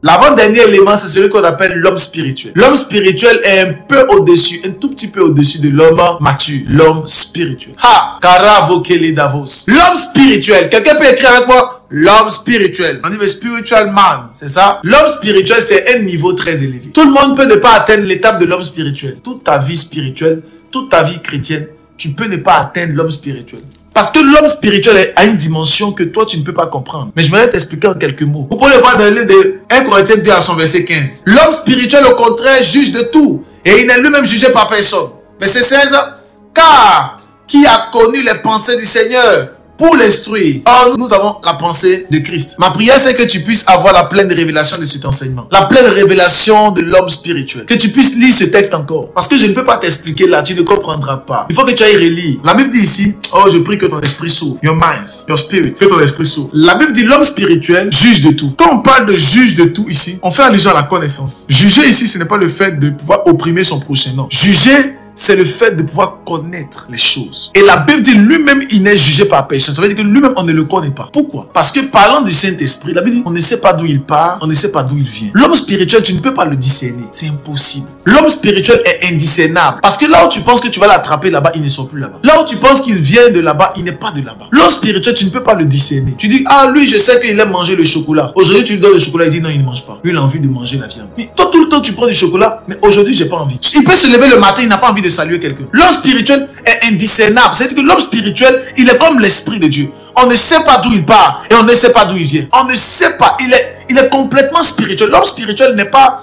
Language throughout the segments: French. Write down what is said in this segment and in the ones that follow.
L'avant-dernier élément, c'est celui qu'on appelle l'homme spirituel. L'homme spirituel est un peu au-dessus, un tout petit peu au-dessus de l'homme mature. L'homme spirituel. Ha! Karavokele Davos. L'homme spirituel. Quelqu'un peut écrire avec moi? L'homme spirituel. On dit le spiritual man, c'est ça? L'homme spirituel, c'est un niveau très élevé. Tout le monde peut ne pas atteindre l'étape de l'homme spirituel. Toute ta vie spirituelle, toute ta vie chrétienne, tu peux ne pas atteindre l'homme spirituel. Parce que l'homme spirituel a une dimension que toi, tu ne peux pas comprendre. Mais je vais t'expliquer en quelques mots. Vous pouvez le voir dans le livre de 1 Corinthiens 2 à son verset 15. L'homme spirituel, au contraire, juge de tout. Et il n'est lui-même jugé par personne. Verset 16. Car qui a connu les pensées du Seigneur pour l'instruire? Or, nous avons la pensée de Christ. Ma prière, c'est que tu puisses avoir la pleine révélation de cet enseignement. La pleine révélation de l'homme spirituel. Que tu puisses lire ce texte encore. Parce que je ne peux pas t'expliquer là, tu ne comprendras pas. Il faut que tu ailles relire. La Bible dit ici, oh, je prie que ton esprit s'ouvre. Your minds, your spirit, que ton esprit s'ouvre. La Bible dit, l'homme spirituel juge de tout. Quand on parle de juge de tout ici, on fait allusion à la connaissance. Juger ici, ce n'est pas le fait de pouvoir opprimer son prochain. Non. Juger, c'est le fait de pouvoir connaître les choses. Et la Bible dit lui-même, il n'est jugé par personne. Ça veut dire que lui-même, on ne le connaît pas. Pourquoi? Parce que parlant du Saint-Esprit, la Bible dit, on ne sait pas d'où il part, on ne sait pas d'où il vient. L'homme spirituel, tu ne peux pas le discerner. C'est impossible. L'homme spirituel est indiscernable. Parce que là où tu penses que tu vas l'attraper là-bas, il ne sort plus là-bas. Là où tu penses qu'il vient de là-bas, il n'est pas de là-bas. L'homme spirituel, tu ne peux pas le discerner. Tu dis, ah, lui, je sais qu'il aime manger le chocolat. Aujourd'hui, tu lui donnes le chocolat, il dit, non, il ne mange pas. Lui, il a envie de manger la viande. Mais toi, tout le temps, tu prends du chocolat, mais aujourd'hui, j'ai pas envie. Il peut se lever le matin, il n'a pas envie de saluer quelqu'un. L'homme spirituel est indiscernable. C'est-à-dire que l'homme spirituel, il est comme l'esprit de Dieu. On ne sait pas d'où il part et on ne sait pas d'où il vient. On ne sait pas. Il est complètement spirituel. L'homme spirituel n'est pas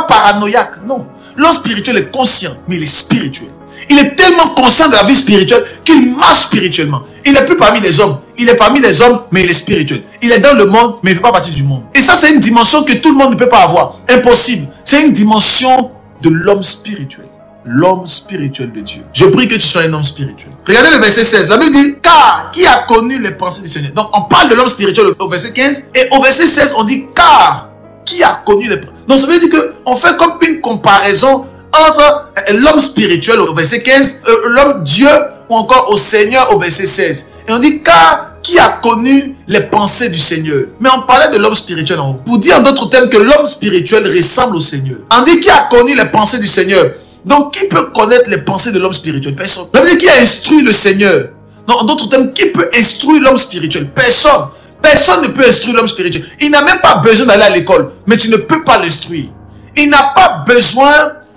paranoïaque. Non. L'homme spirituel est conscient, mais il est spirituel. Il est tellement conscient de la vie spirituelle qu'il marche spirituellement. Il n'est plus parmi les hommes. Il est parmi les hommes, mais il est spirituel. Il est dans le monde, mais il ne fait pas partie du monde. Et ça, c'est une dimension que tout le monde ne peut pas avoir. Impossible. C'est une dimension de l'homme spirituel. L'homme spirituel de Dieu. Je prie que tu sois un homme spirituel. Regardez le verset 16. La Bible dit, car qui a connu les pensées du Seigneur? Donc, on parle de l'homme spirituel au verset 15. Et au verset 16, on dit, car qui a connu les pensées. Donc, ça veut dire qu'on fait comme une comparaison entre l'homme spirituel au verset 15, l'homme Dieu ou encore au Seigneur au verset 16. Et on dit, car qui a connu les pensées du Seigneur? Mais on parlait de l'homme spirituel en haut. Pour dire en d'autres termes que l'homme spirituel ressemble au Seigneur. On dit, qui a connu les pensées du Seigneur? Donc, qui peut connaître les pensées de l'homme spirituel? Personne. Ça veut dire qui a instruit le Seigneur? Donc, en d'autres termes, qui peut instruire l'homme spirituel? Personne. Personne ne peut instruire l'homme spirituel. Il n'a même pas besoin d'aller à l'école, mais tu ne peux pas l'instruire. Il n'a pas besoin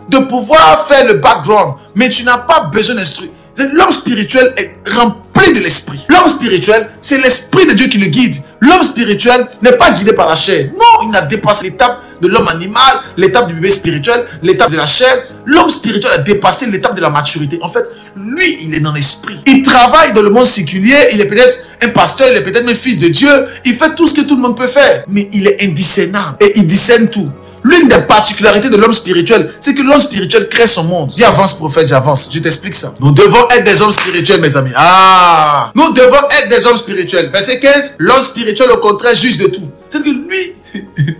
de pouvoir faire le background, mais tu n'as pas besoin d'instruire. L'homme spirituel est rempli de l'esprit. L'homme spirituel, c'est l'esprit de Dieu qui le guide. L'homme spirituel n'est pas guidé par la chair. Non, il n'a dépassé l'étape de l'homme animal, l'étape du bébé spirituel, l'étape de la chair. L'homme spirituel a dépassé l'étape de la maturité. En fait, lui, il est dans l'esprit. Il travaille dans le monde séculier. Il est peut-être un pasteur, il est peut-être même fils de Dieu. Il fait tout ce que tout le monde peut faire. Mais il est indiscernable et il discerne tout. L'une des particularités de l'homme spirituel, c'est que l'homme spirituel crée son monde. Dis avance prophète, j'avance. Je t'explique ça. Nous devons être des hommes spirituels, mes amis. Ah! Nous devons être des hommes spirituels. Verset 15, l'homme spirituel au contraire juge de tout. C'est que lui,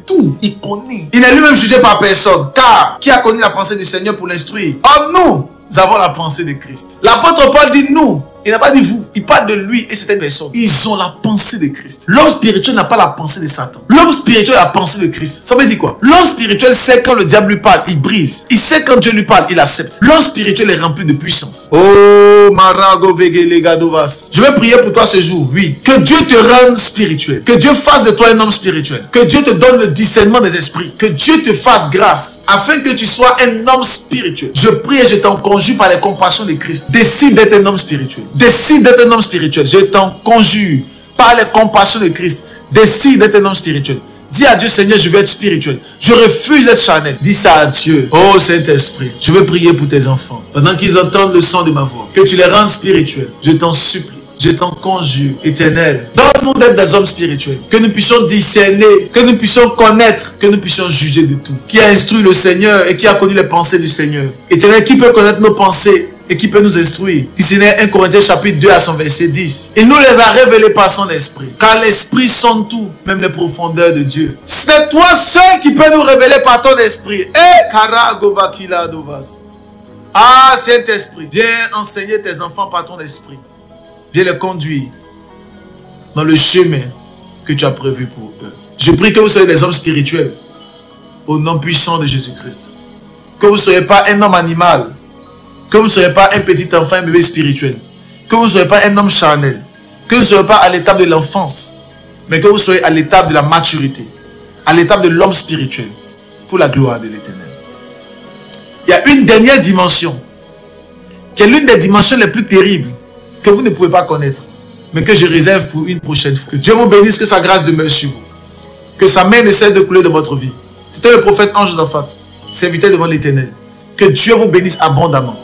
tout, il connaît. Il n'est lui-même jugé par personne. Car, qui a connu la pensée du Seigneur pour l'instruire? Or, nous avons la pensée de Christ. L'apôtre Paul dit nous. Il n'a pas dit vous. Il parle de lui et certaines personnes. Ils ont la pensée de Christ. L'homme spirituel n'a pas la pensée de Satan. L'homme spirituel a la pensée de Christ. Ça veut dire quoi? L'homme spirituel sait quand le diable lui parle, il brise. Il sait quand Dieu lui parle, il accepte. L'homme spirituel est rempli de puissance. Oh, Marago Vegelegadovas. Je vais prier pour toi ce jour. Oui. Que Dieu te rende spirituel. Que Dieu fasse de toi un homme spirituel. Que Dieu te donne le discernement des esprits. Que Dieu te fasse grâce afin que tu sois un homme spirituel. Je prie et je t'en conjure par les compassions de Christ. Décide d'être un homme spirituel. Décide d'être un homme spirituel. Je t'en conjure par les compassions de Christ. Décide d'être un homme spirituel. Dis à Dieu, Seigneur, je veux être spirituel. Je refuse d'être charnel. Dis ça à Dieu. Oh Saint-Esprit, je veux prier pour tes enfants. Pendant qu'ils entendent le son de ma voix, que tu les rendes spirituels. Je t'en supplie. Je t'en conjure, Éternel. Donne-nous d'être des hommes spirituels. Que nous puissions discerner, que nous puissions connaître, que nous puissions juger de tout. Qui a instruit le Seigneur et qui a connu les pensées du Seigneur. Éternel, qui peut connaître nos pensées et qui peut nous instruire? Ici n'est 1 Corinthiens chapitre 2 à son verset 10. Il nous les a révélés par son esprit. Car l'esprit sonde tout, même les profondeurs de Dieu. C'est toi seul qui peux nous révéler par ton esprit. Ah, Saint-Esprit, viens enseigner tes enfants par ton esprit. Viens les conduire dans le chemin que tu as prévu pour eux. Je prie que vous soyez des hommes spirituels. au nom puissant de Jésus-Christ. Que vous ne soyez pas un homme animal. Que vous ne soyez pas un petit enfant, un bébé spirituel. Que vous ne soyez pas un homme charnel. Que vous ne soyez pas à l'étape de l'enfance. Mais que vous soyez à l'étape de la maturité. À l'étape de l'homme spirituel. Pour la gloire de l'Éternel. Il y a une dernière dimension. Qui est l'une des dimensions les plus terribles. Que vous ne pouvez pas connaître. Mais que je réserve pour une prochaine fois. Que Dieu vous bénisse. Que sa grâce demeure sur vous. Que sa main ne cesse de couler de votre vie. C'était le prophète Ange Josaphat. Serviteur devant l'Éternel. Que Dieu vous bénisse abondamment.